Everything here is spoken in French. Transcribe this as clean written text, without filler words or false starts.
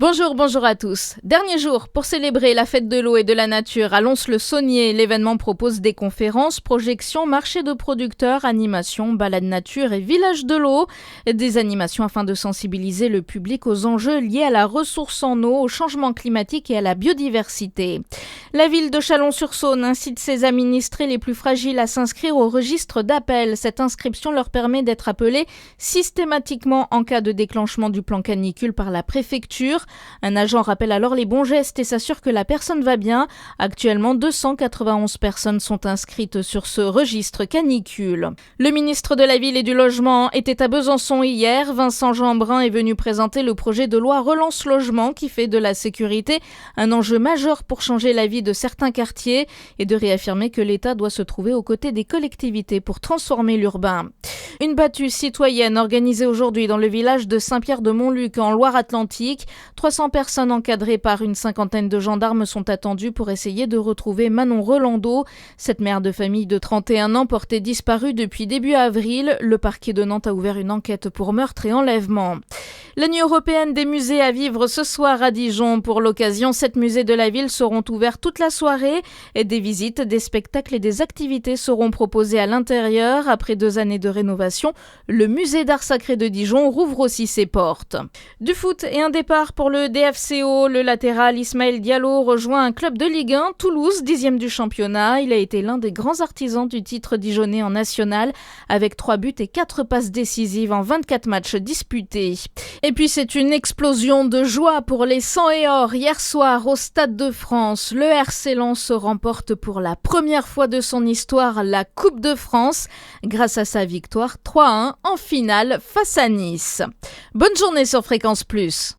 Bonjour à tous. Dernier jour pour célébrer la fête de l'eau et de la nature à Lons-le-Saunier. L'événement propose des conférences, projections, marchés de producteurs, animations, balades nature et village de l'eau. Des animations afin de sensibiliser le public aux enjeux liés à la ressource en eau, au changement climatique et à la biodiversité. La ville de Chalon-sur-Saône incite ses administrés les plus fragiles à s'inscrire au registre d'appel. Cette inscription leur permet d'être appelés systématiquement en cas de déclenchement du plan canicule par la préfecture. Un agent rappelle alors les bons gestes et s'assure que la personne va bien. Actuellement, 291 personnes sont inscrites sur ce registre canicule. Le ministre de la Ville et du Logement était à Besançon hier. Vincent Jeanbrun est venu présenter le projet de loi Relance Logement qui fait de la sécurité un enjeu majeur pour changer la vie de certains quartiers et de réaffirmer que l'État doit se trouver aux côtés des collectivités pour transformer l'urbain. Une battue citoyenne organisée aujourd'hui dans le village de Saint-Pierre-de-Montluc en Loire-Atlantique. 300 personnes encadrées par une cinquantaine de gendarmes sont attendues pour essayer de retrouver Manon Rolando. Cette mère de famille de 31 ans portée disparue depuis début avril. Le parquet de Nantes a ouvert une enquête pour meurtre et enlèvement. La nuit européenne des musées à vivre ce soir à Dijon. Pour l'occasion, 7 musées de la ville seront ouverts toute la soirée. Et des visites, des spectacles et des activités seront proposées à l'intérieur. Après 2 années de rénovation, le musée d'art sacré de Dijon rouvre aussi ses portes. Du foot et un départ pour le DFCO. Le latéral Ismaël Diallo rejoint un club de Ligue 1, Toulouse, 10e du championnat. Il a été l'un des grands artisans du titre dijonnais en national, avec 3 buts et 4 passes décisives en 24 matchs disputés. Et puis c'est une explosion de joie pour les 100 et or. Hier soir au Stade de France, le RC Lens remporte pour la première fois de son histoire la Coupe de France grâce à sa victoire 3-1 en finale face à Nice. Bonne journée sur Fréquence Plus.